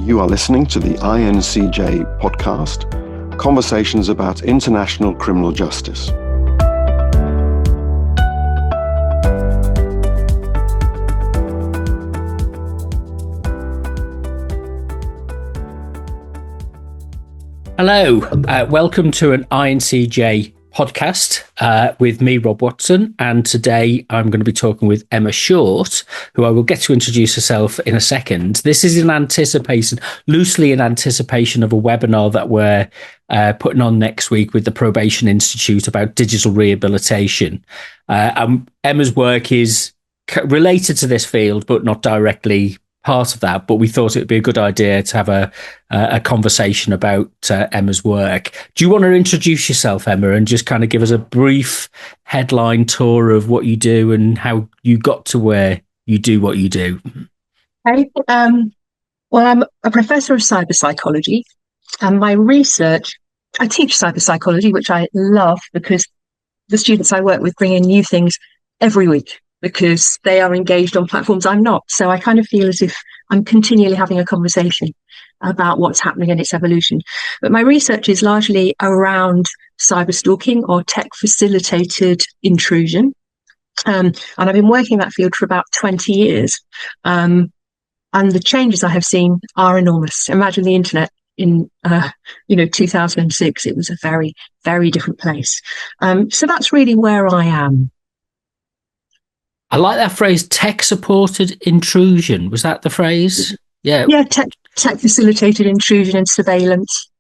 You are listening to the INCJ podcast, Conversations about International Criminal Justice. Hello, welcome to an INCJ podcast with me, Rob Watson, and today I'm going to be talking with Emma Short, who I will get to introduce herself in a second. This is loosely in anticipation of a webinar that we're putting on next week with the Probation Institute about digital rehabilitation. Emma's work is related to this field, but not directly part of that, but we thought it would be a good idea to have a conversation about Emma's work. Do you want to introduce yourself, Emma, and just kind of give us a brief headline tour of what you do and how you got to where you do what you do? Okay. Well, I'm a professor of cyber psychology, and my research, I teach cyber psychology, which I love because the students I work with bring in new things every week, because they are engaged on platforms I'm not. So I kind of feel as if I'm continually having a conversation about what's happening in its evolution. But my research is largely around cyberstalking or tech-facilitated intrusion. And I've been working in that field for about 20 years. And the changes I have seen are enormous. Imagine the internet in 2006. It was a very, very different place. So that's really where I am. I like that phrase, tech-supported intrusion. Was that the phrase? Yeah. Yeah, tech-facilitated intrusion and surveillance.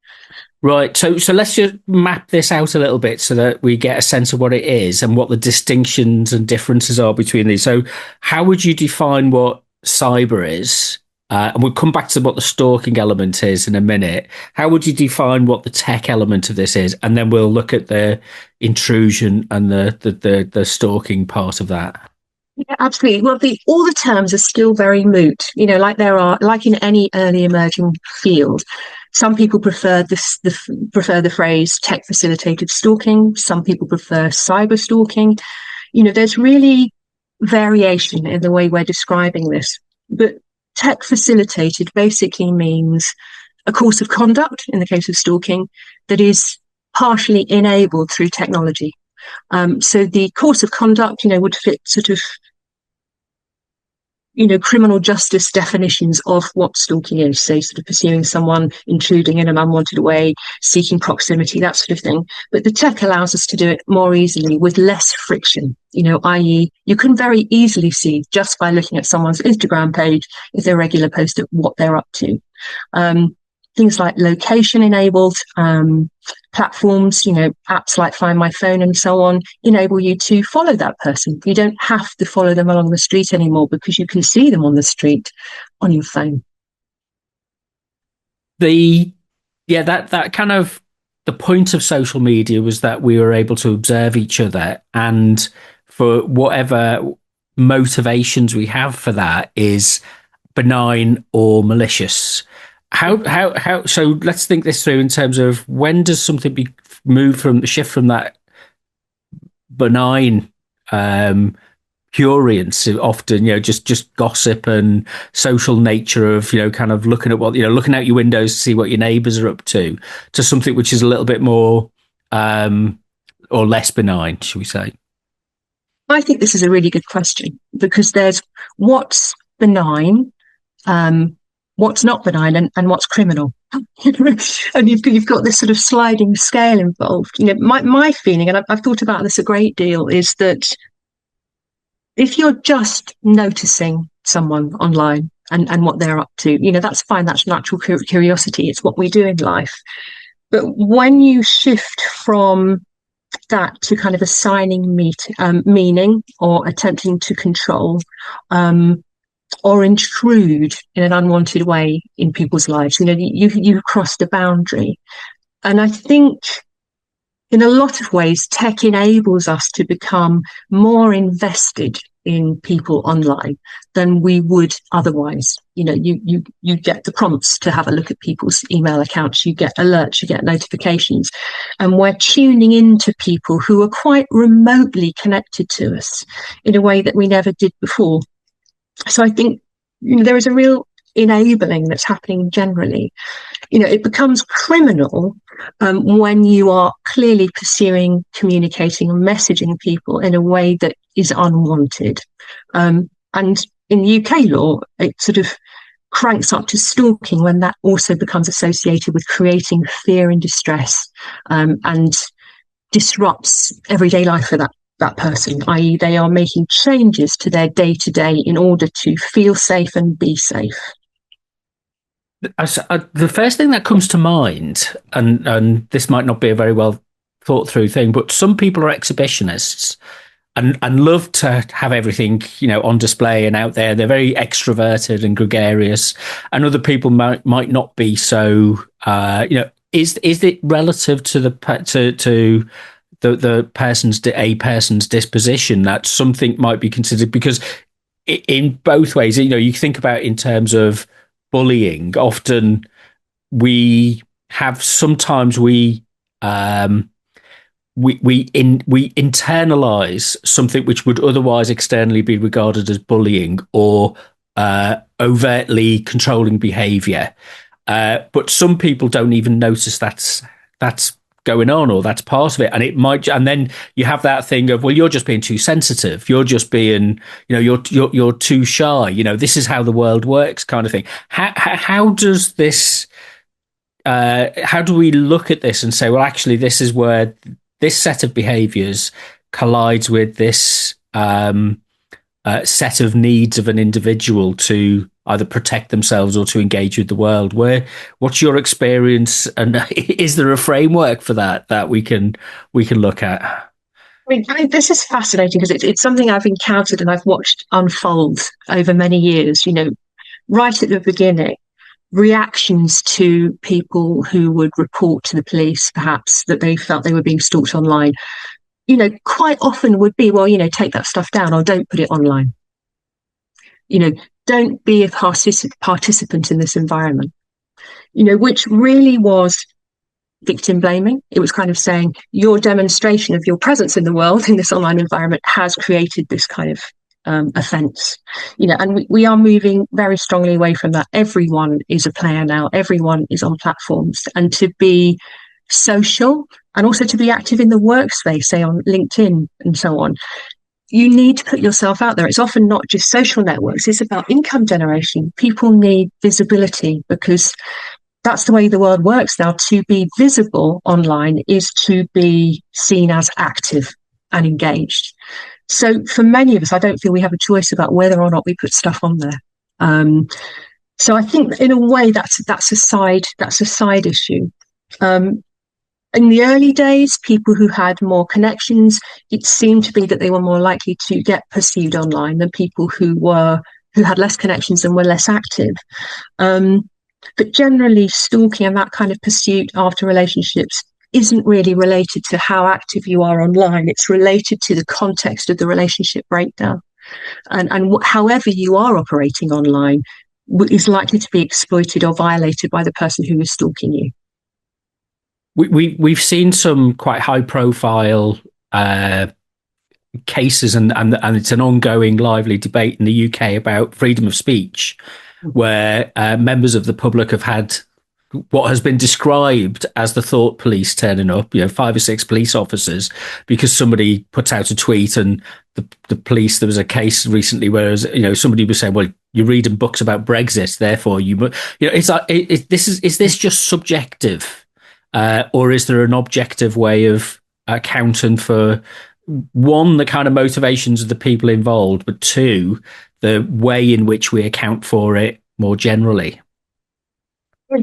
Right. So let's just map this out a little bit so that we get a sense of what it is and what the distinctions and differences are between these. So how would you define what cyber is? And we'll come back to what the stalking element is in a minute. How would you define what the tech element of this is? And then we'll look at the intrusion and the stalking part of that. Yeah, absolutely. Well, all the terms are still very moot, like in any early emerging field. Some people prefer the phrase tech facilitated stalking. Some people prefer cyber stalking. There's really variation in the way we're describing this. But tech facilitated basically means a course of conduct, in the case of stalking, that is partially enabled through technology. So the course of conduct, would fit sort of, criminal justice definitions of what stalking is, say sort of pursuing someone, intruding in an unwanted way, seeking proximity, that sort of thing. But the tech allows us to do it more easily with less friction, i.e. you can very easily see just by looking at someone's Instagram page, if they're a regular poster, what they're up to. Things like location enabled platforms, apps like Find My Phone and so on, enable you to follow that person. You don't have to follow them along the street anymore because you can see them on the street on your phone. That kind of the point of social media was that we were able to observe each other, and for whatever motivations we have for that is benign or malicious. How so let's think this through in terms of when does something shift from that benign prurience, often just gossip and social nature of kind of looking at what looking out your windows to see what your neighbors are up to something which is a little bit more or less benign, should we say? I think this is a really good question, because there's what's benign, what's not benign, and what's criminal. And you've got this sort of sliding scale involved. My feeling, and I've thought about this a great deal, is that if you're just noticing someone online and what they're up to, that's fine. That's natural curiosity. It's what we do in life. But when you shift from that to kind of assigning meaning or attempting to control, or intrude in an unwanted way in people's lives, you've crossed a boundary. And I think in a lot of ways, tech enables us to become more invested in people online than we would otherwise. You get the prompts to have a look at people's email accounts, you get alerts, you get notifications, and we're tuning into people who are quite remotely connected to us in a way that we never did before. So I think there is a real enabling that's happening generally. It becomes criminal when you are clearly pursuing, communicating, and messaging people in a way that is unwanted. And in UK law, it sort of cranks up to stalking when that also becomes associated with creating fear and distress, and disrupts everyday life for that person, i.e. they are making changes to their day-to-day in order to feel safe and be safe. The first thing that comes to mind, and this might not be a very well thought through thing, but some people are exhibitionists and love to have everything, on display and out there. They're very extroverted and gregarious, and other people might not be so. Is it relative to the person's disposition that something might be considered? Because in both ways, you think about in terms of bullying. Often we internalize something which would otherwise externally be regarded as bullying or overtly controlling behavior. But some people don't even notice that's going on, or that's part of it. And then you have that thing of, well, you're just being too sensitive. You're just being, you're too shy. This is how the world works, kind of thing. How does this, how do we look at this and say, well, actually, this is where this set of behaviors collides with this set of needs of an individual to either protect themselves or to engage with the world? What's your experience, and is there a framework for that we can look at? This is fascinating because it's something I've encountered and I've watched unfold over many years. Right at the beginning, reactions to people who would report to the police, perhaps, that they felt they were being stalked online, quite often would be, well, take that stuff down or don't put it online. Don't be a participant in this environment, which really was victim blaming. It was kind of saying your demonstration of your presence in the world in this online environment has created this kind of offence, and we are moving very strongly away from that. Everyone is a player now. Everyone is on platforms, and to be social and also to be active in the workspace, say on LinkedIn and so on, you need to put yourself out there. It's often not just social networks. It's about income generation. People need visibility because that's the way the world works now. To be visible online is to be seen as active and engaged. So for many of us, I don't feel we have a choice about whether or not we put stuff on there. So I think in a way that's a side issue. In the early days, people who had more connections, it seemed to be that they were more likely to get pursued online than people who had less connections and were less active. But generally, stalking and that kind of pursuit after relationships isn't really related to how active you are online. It's related to the context of the relationship breakdown. And however you are operating online is likely to be exploited or violated by the person who is stalking you. We've seen some quite high profile cases, and it's an ongoing lively debate in the UK about freedom of speech, where members of the public have had what has been described as the thought police turning up, 5 or 6 police officers, because somebody puts out a tweet, and the police, there was a case recently where, somebody was saying, well, you're reading books about Brexit, therefore it's like, is this just subjective? Or is there an objective way of accounting for, one, the kind of motivations of the people involved, but two, the way in which we account for it more generally?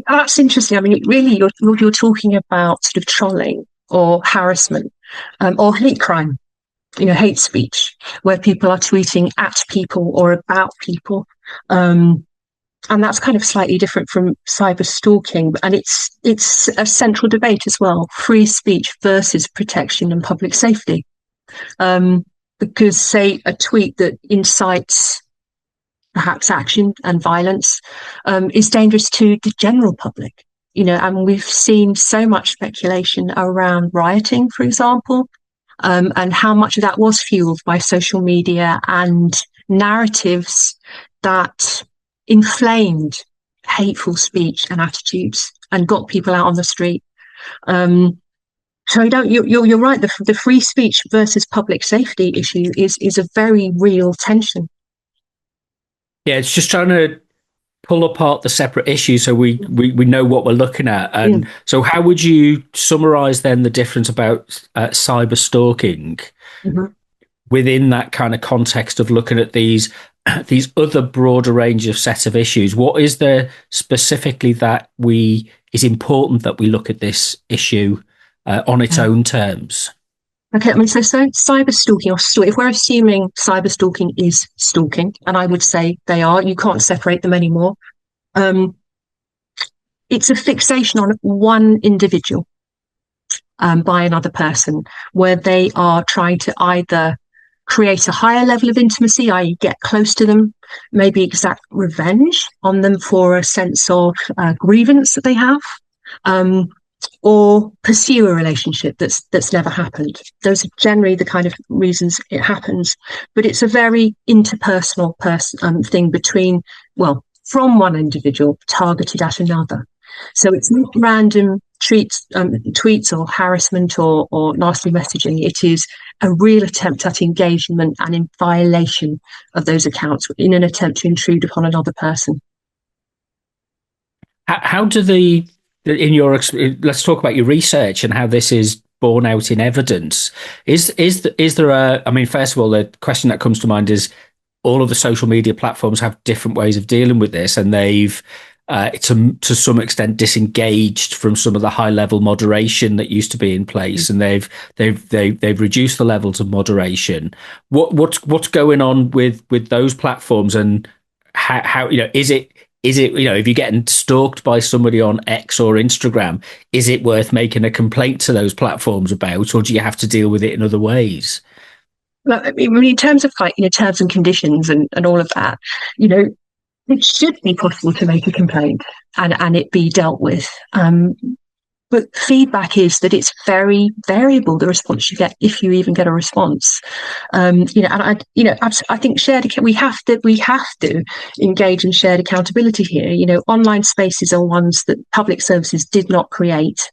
That's interesting. I mean, really, you're talking about sort of trolling or harassment, or hate crime, hate speech, where people are tweeting at people or about people. And that's kind of slightly different from cyber stalking. And it's a central debate as well, free speech versus protection and public safety. Because, say, a tweet that incites perhaps action and violence is dangerous to the general public. And we've seen so much speculation around rioting, for example, and how much of that was fueled by social media and narratives that inflamed hateful speech and attitudes and got people out on the street. So you're right. The free speech versus public safety issue is a very real tension. Yeah, it's just trying to pull apart the separate issues so we know what we're looking at. And so how would you summarize then the difference about cyber stalking within that kind of context of looking at these other broader range of set of issues? What is there specifically that is important that we look at this issue on its own terms? Okay, I mean, so cyber stalking if we're assuming cyber stalking is stalking, and I would say they are, you can't separate them anymore. It's a fixation on one individual by another person, where they are trying to either create a higher level of intimacy, i.e. get close to them, maybe exact revenge on them for a sense of grievance that they have, or pursue a relationship that's never happened. Those are generally the kind of reasons it happens. But it's a very interpersonal thing from one individual targeted at another. So it's not random tweets or harassment or nasty messaging. It is a real attempt at engagement and in violation of those accounts in an attempt to intrude upon another person. How do let's talk about your research and how this is borne out in evidence. Is there first of all, the question that comes to mind is all of the social media platforms have different ways of dealing with this, and they've to some extent disengaged from some of the high level moderation that used to be in place, and they've reduced the levels of moderation. What's going on with those platforms, and how is it if you're getting stalked by somebody on X or Instagram, is it worth making a complaint to those platforms about, or do you have to deal with it in other ways? Well, I mean, in terms of terms and conditions and all of that, it should be possible to make a complaint and it be dealt with. But feedback is that it's very variable, the response you get, if you even get a response. I think we have to engage in shared accountability here. Online spaces are ones that public services did not create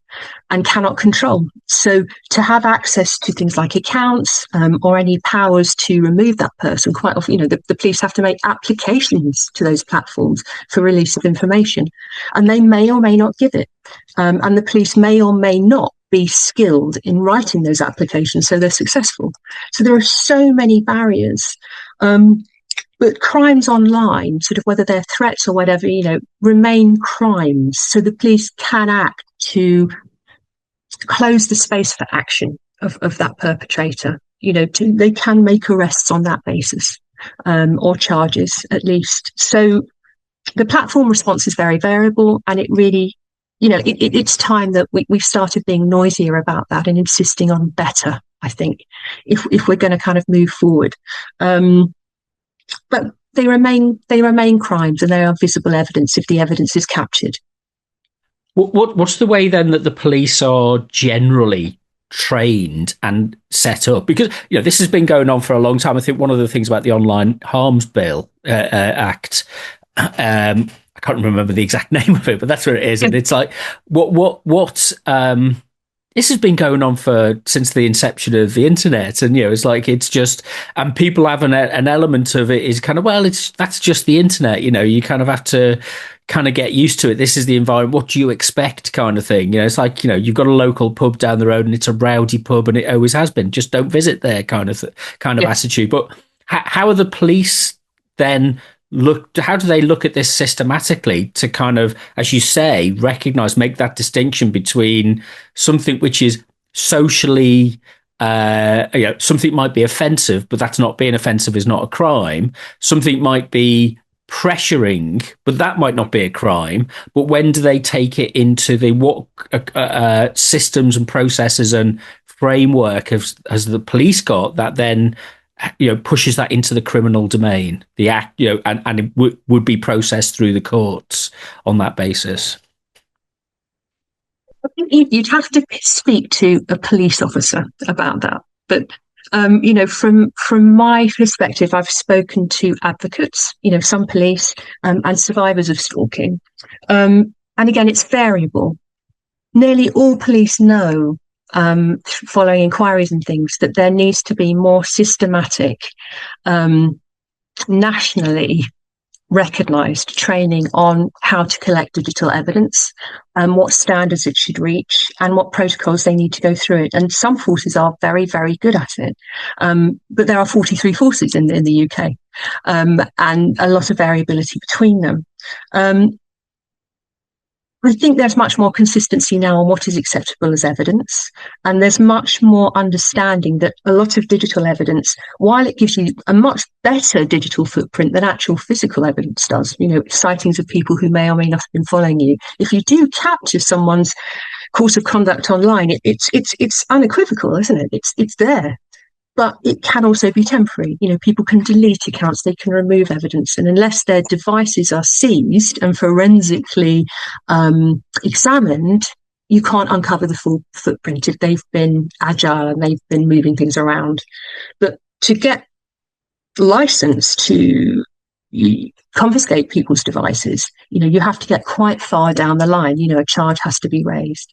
and cannot control. So to have access to things like accounts or any powers to remove that person, quite often, the police have to make applications to those platforms for release of information, and they may or may not give it. And the police may or may not be skilled in writing those applications so they're successful. So there are so many barriers. But crimes online, sort of whether they're threats or whatever, remain crimes. So the police can act to close the space for action of that perpetrator. They can make arrests on that basis, or charges at least. So the platform response is very variable, and it really, it's time that we've started being noisier about that and insisting on better, I think, if we're going to kind of move forward. But they remain crimes, and they are visible evidence if the evidence is captured. What's the way then that the police are generally trained and set up? Because this has been going on for a long time. I think one of the things about the Online Harms Bill Act, I can't remember the exact name of it, but that's where it is. And it's like, this has been going on since the inception of the internet. And, it's just, and people have an element of it is kind of, that's just the internet. You kind of have to kind of get used to it. This is the environment. What do you expect, kind of thing? It's like, you've got a local pub down the road and it's a rowdy pub and it always has been. Just don't visit there, kind of attitude. But how are the police then how do they look at this systematically to kind of, as you say, recognize, make that distinction between something which is socially, something might be offensive, but that's not, being offensive is not a crime. Something might be pressuring, but that might not be a crime. But when do they take it into what systems and processes and framework has the police got that then pushes that into the criminal domain, the act, and it would be processed through the courts on that basis? I think you'd have to speak to a police officer about that. But From my perspective, I've spoken to advocates, some police, and survivors of stalking. And again, it's variable. Nearly all police know, following inquiries and things, that there needs to be more systematic, nationally recognised training on how to collect digital evidence and what standards it should reach and what protocols they need to go through it. And some forces are very, very good at it. But there are 43 forces in the UK, and a lot of variability between them. I think there's much more consistency now on what is acceptable as evidence. And there's much more understanding that a lot of digital evidence, while it gives you a much better digital footprint than actual physical evidence does, sightings of people who may or may not have been following you, if you do capture someone's course of conduct online, it's unequivocal, isn't it? It's there. But it can also be temporary. People can delete accounts, they can remove evidence. And unless their devices are seized and forensically examined, you can't uncover the full footprint if they've been agile and they've been moving things around. But to get license to confiscate people's devices, you have to get quite far down the line. A charge has to be raised.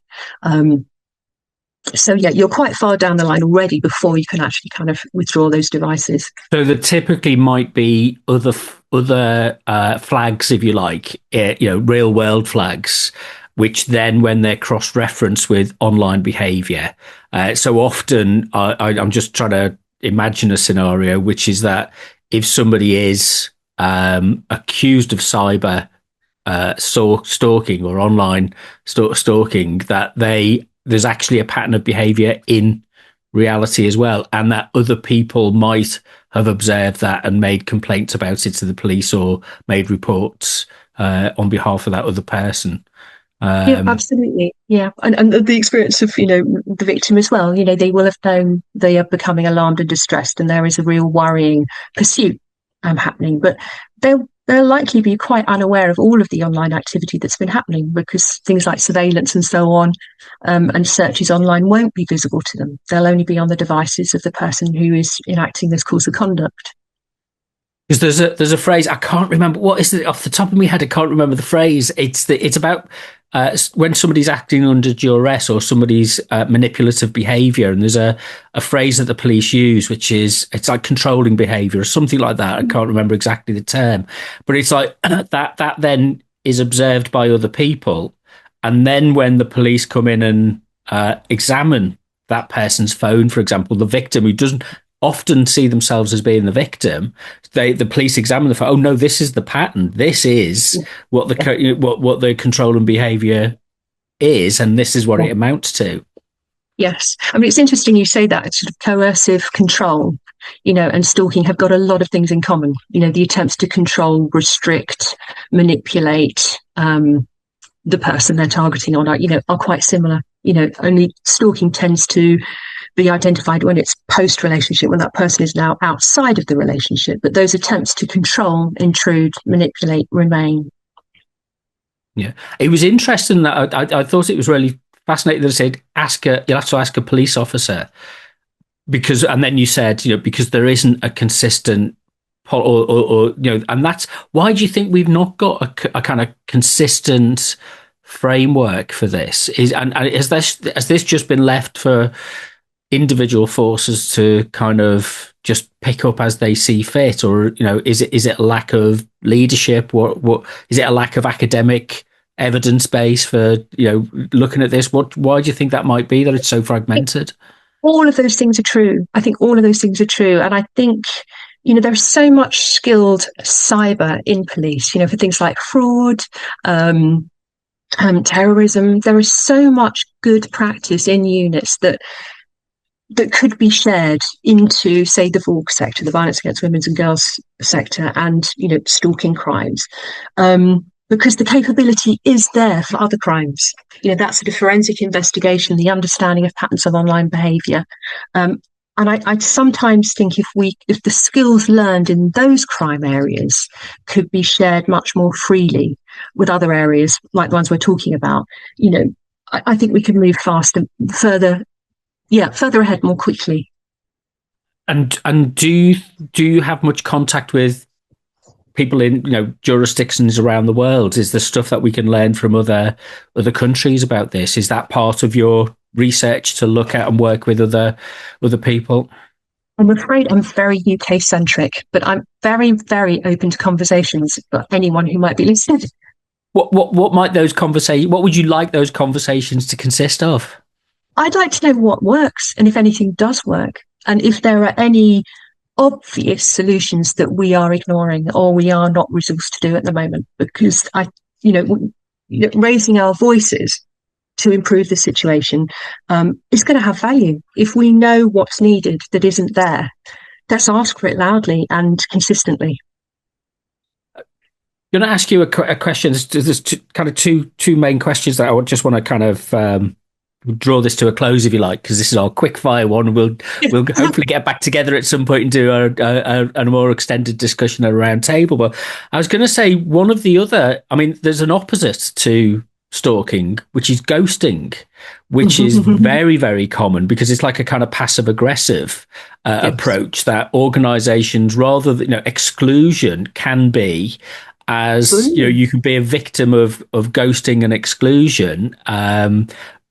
So yeah, you're quite far down the line already before you can actually kind of withdraw those devices. So there typically might be other flags, if you like, real world flags, which then, when they're cross-referenced with online behaviour, so often I'm just trying to imagine a scenario, which is that if somebody is accused of cyber stalking or online stalking, that there's actually a pattern of behaviour in reality as well, and that other people might have observed that and made complaints about it to the police or made reports on behalf of that other person. Yeah, absolutely. Yeah. And the experience of, the victim as well, they will have known they are becoming alarmed and distressed and there is a real worrying pursuit happening, but they'll likely be quite unaware of all of the online activity that's been happening, because things like surveillance and so on, and searches online won't be visible to them. They'll only be on the devices of the person who is enacting this course of conduct. Because there's a phrase, I can't remember what is it off the top of my head. I can't remember the phrase. It's about when somebody's acting under duress or somebody's manipulative behaviour, and there's a phrase that the police use, which is, it's like controlling behaviour or something like that. I can't remember exactly the term, but it's like that then is observed by other people, and then when the police come in and examine that person's phone, for example, the victim who doesn't often see themselves as being the victim, the police examine the phone. Oh no, this is the pattern. This is what the control and behaviour is, and this is what it amounts to. Yes, I mean, it's interesting you say that. It's sort of coercive control, and stalking have got a lot of things in common. The attempts to control, restrict, manipulate the person they're targeting on are quite similar. Only stalking tends to be identified when it's post-relationship, when that person is now outside of the relationship. But those attempts to control, intrude, manipulate remain. Yeah, it was interesting that I thought it was really fascinating that it said you'll have to ask a police officer, because, and then you said, because there isn't a consistent and that's why do you think we've not got a kind of consistent framework for this? Has this just been left for individual forces to kind of just pick up as they see fit, or is it a lack of leadership? What is it, a lack of academic evidence base for looking at this? Why do you think that might be, that it's so fragmented? All of those things are true. I think all of those things are true, and I think there's so much skilled cyber in police, for things like fraud, terrorism. There is so much good practice in units that could be shared into, say, the VAUG sector, the violence against women and girls sector, and stalking crimes, because the capability is there for other crimes. That sort of forensic investigation, the understanding of patterns of online behaviour, and I sometimes think if the skills learned in those crime areas could be shared much more freely with other areas like the ones we're talking about, I think we could move faster, further ahead more quickly. And do you have much contact with people in jurisdictions around the world? Is there stuff that we can learn from other countries about this? Is that part of your research to look at and work with other people? I'm afraid I'm very UK centric, but I'm very, very open to conversations for anyone who might be listening. What might those conversations? What would you like those conversations to consist of? I'd like to know what works and if anything does work, and if there are any obvious solutions that we are ignoring or we are not resourced to do at the moment. Because raising our voices to improve the situation is going to have value. If we know what's needed that isn't there, let's ask for it loudly and consistently. I'm going to ask you a question. There's two main questions that I just want to kind of draw this to a close, if you like, because this is our quick fire one. We'll hopefully get back together at some point and do a more extended discussion at a round table. But I was going to say one of the other. I mean, there's an opposite to stalking, which is ghosting, which is very, very common because it's like a kind of passive aggressive approach that organizations, rather than exclusion can be, as you can be a victim of ghosting and exclusion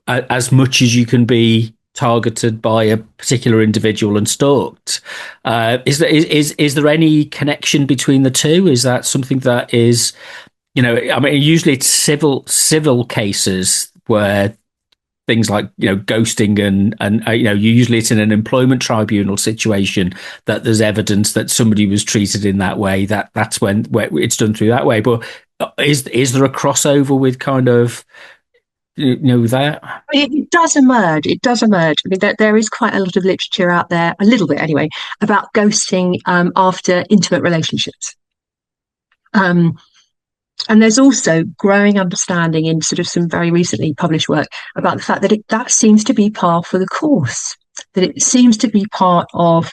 as much as you can be targeted by a particular individual and stalked. Is there any connection between the two? Is that something that is, I mean, usually it's civil cases where things like ghosting and usually it's in an employment tribunal situation that there's evidence that somebody was treated in that way. That's when it's done through that way. But is there a crossover with kind of that? It does emerge. I mean, there is quite a lot of literature out there, a little bit anyway, about ghosting after intimate relationships. And there's also growing understanding in sort of some very recently published work about the fact that that seems to be par for the course, that it seems to be part of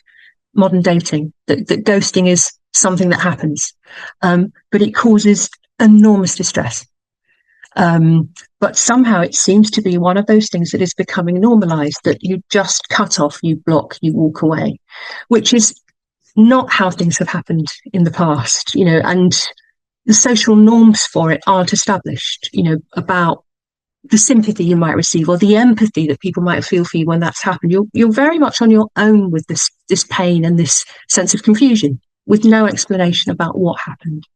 modern dating, that ghosting is something that happens, but it causes enormous distress. But somehow it seems to be one of those things that is becoming normalized, that you just cut off, you block, you walk away, which is not how things have happened in the past, and the social norms for it aren't established, about the sympathy you might receive or the empathy that people might feel for you when that's happened. You're very much on your own with this pain and this sense of confusion with no explanation about what happened.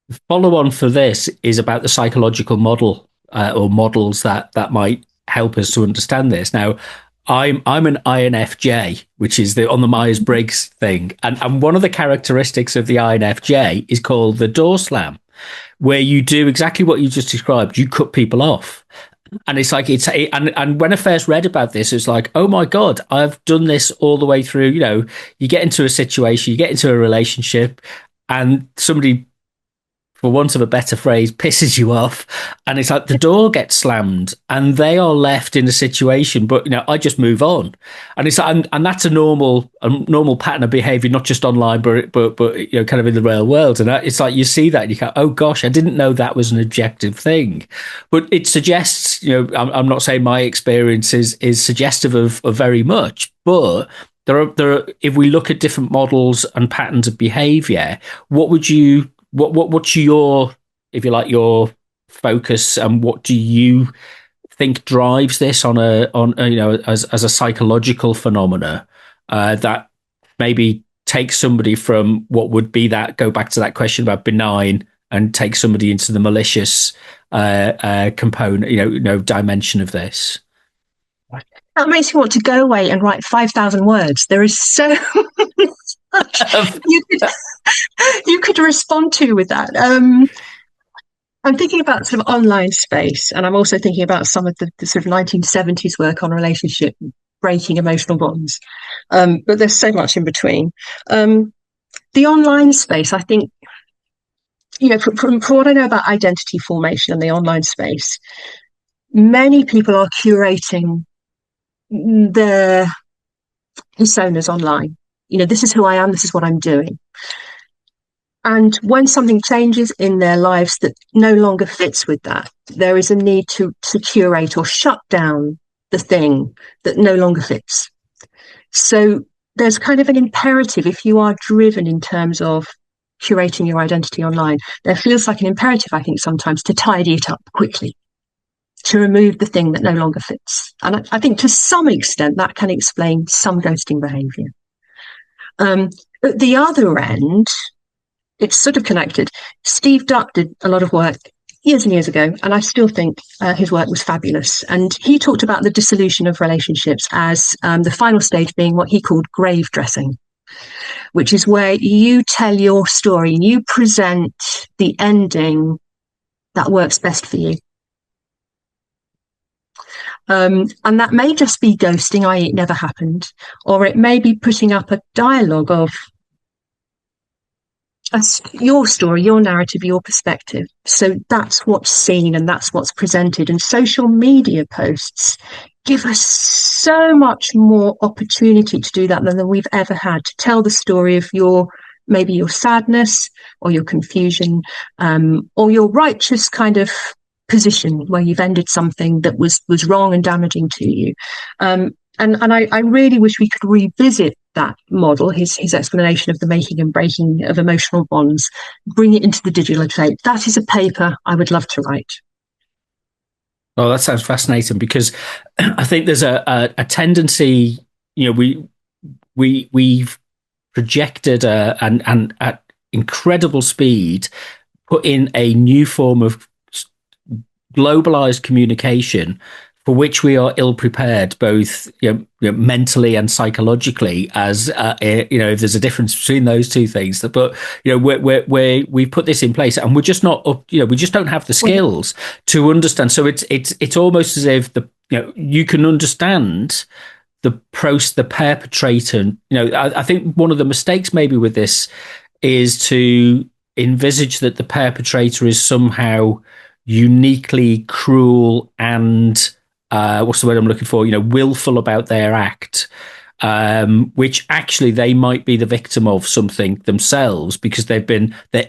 The follow on for this is about the psychological model or models that might help us to understand this. Now, I'm an INFJ, which is on the Myers-Briggs thing. And one of the characteristics of the INFJ is called the door slam, where you do exactly what you just described. You cut people off. And it's like, and when I first read about this, it's like, oh my God, I've done this all the way through. You get into a situation, you get into a relationship, and somebody, for want of a better phrase, pisses you off, and it's like the door gets slammed and they are left in a situation, but I just move on. And it's like, and that's a normal pattern of behavior, not just online, but kind of in the real world. And it's like you see that and you go, oh gosh, I didn't know that was an objective thing. But it suggests, I'm not saying my experience is suggestive of very much, but there are, if we look at different models and patterns of behavior, what's your, if you like, your focus, and what do you think drives this as a psychological phenomena that maybe takes somebody from what would be that, go back to that question about benign, and take somebody into the malicious component, dimension of this? That makes me want to go away and write 5,000 words. There is so much you could respond to with that. I'm thinking about sort of online space, and I'm also thinking about some of the sort of 1970s work on relationship breaking emotional bonds. But there's so much in between. The online space, I think, from what I know about identity formation in the online space, many people are curating their personas online. This is who I am, this is what I'm doing. And when something changes in their lives that no longer fits with that, there is a need to curate or shut down the thing that no longer fits. So there's kind of an imperative, if you are driven in terms of curating your identity online, there feels like an imperative, I think, sometimes to tidy it up quickly, to remove the thing that no longer fits. And I think to some extent that can explain some ghosting behaviour. At the other end, it's sort of connected. Steve Duck did a lot of work years and years ago, and I still think his work was fabulous. And he talked about the dissolution of relationships as the final stage being what he called grave dressing, which is where you tell your story and you present the ending that works best for you. And that may just be ghosting, i.e. it never happened, or it may be putting up a dialogue of your story, your narrative, your perspective. So that's what's seen and that's what's presented. And social media posts give us so much more opportunity to do that than we've ever had, to tell the story of maybe your sadness or your confusion, or your righteous kind of position where you've ended something that was wrong and damaging to you. And I really wish we could revisit that model, his explanation of the making and breaking of emotional bonds, bring it into the digital age. That is a paper I would love to write. Oh, that sounds fascinating, because I think there's a tendency, we've projected and at incredible speed put in a new form of globalized communication for which we are ill prepared, both mentally and psychologically. As if there's a difference between those two things, but we put this in place, and we're just not up. We just don't have the skills to understand. So it's almost as if you can understand the perpetrator. I think one of the mistakes maybe with this is to envisage that the perpetrator is somehow uniquely cruel and what's the word I'm looking for? Willful about their act, which actually they might be the victim of something themselves because they're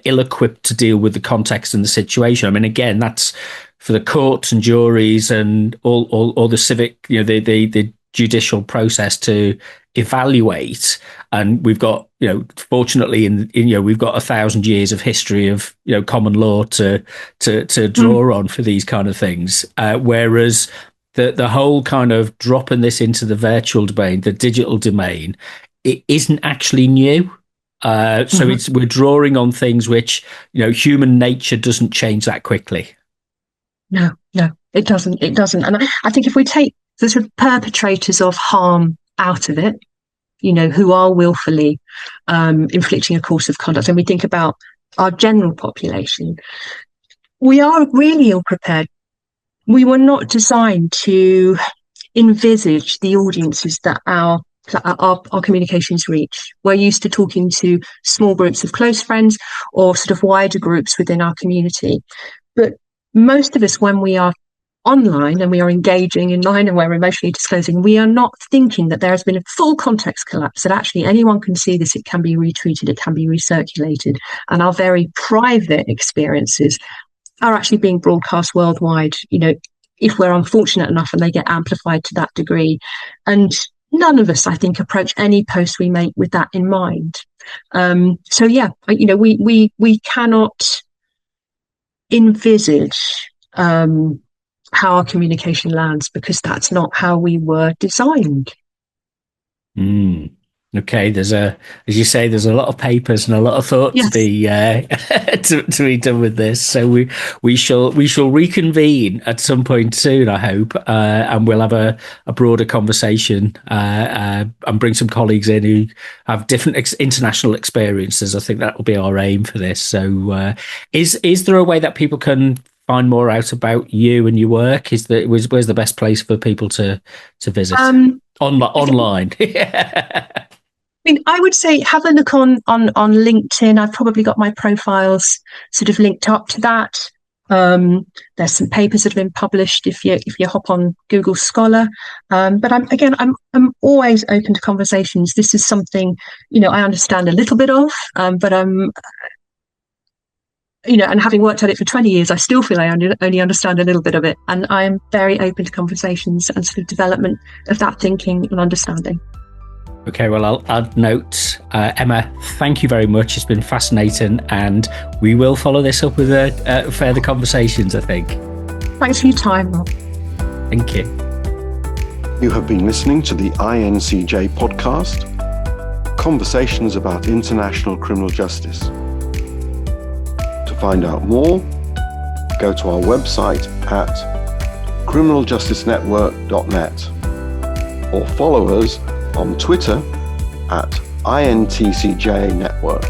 ill-equipped to deal with the context and the situation. I mean, again, that's for the courts and juries and all the civic, the judicial process to evaluate. And we've got, fortunately, we've got 1,000 years of history of common law to draw on for these kind of things. Whereas the whole kind of dropping this into the virtual domain, the digital domain, it isn't actually new. So we're drawing on things which human nature doesn't change that quickly. No, it doesn't. And I think if we take the sort of perpetrators of harm out of it, who are willfully inflicting a course of conduct, and we think about our general population, we are really ill prepared. We were not designed to envisage the audiences that our communications reach. We're used to talking to small groups of close friends or sort of wider groups within our community. But most of us, when we are online and we are engaging in line and we're emotionally disclosing, we are not thinking that there has been a full context collapse, that actually anyone can see this, it can be retweeted, it can be recirculated, and our very private experiences are actually being broadcast worldwide, if we're unfortunate enough and they get amplified to that degree. And none of us, I think, approach any post we make with that in mind. So yeah, we cannot envisage how our communication lands, because that's not how we were designed. Okay, as you say, there's a lot of papers and a lot of thought to be to be done with this. So we shall reconvene at some point soon, I hope, and we'll have a broader conversation and bring some colleagues in who have different international experiences. I think that will be our aim for this. So, is there a way that people can find more out about you and your work? Where's the best place for people to visit? Online. I mean, I would say have a look on LinkedIn. I've probably got my profiles sort of linked up to that. There's some papers that have been published if you hop on Google Scholar. But I'm always open to conversations. This is something I understand a little bit of, but and having worked at it for 20 years, I still feel I only understand a little bit of it. And I am very open to conversations and sort of development of that thinking and understanding. Okay, well, I'll add notes. Emma, thank you very much. It's been fascinating, and we will follow this up with further conversations, I think. Thanks for your time, Rob. Thank you. You have been listening to the INCJ podcast, Conversations about International Criminal Justice. To find out more, go to our website at criminaljusticenetwork.net or follow us on Twitter at INTCJ Network.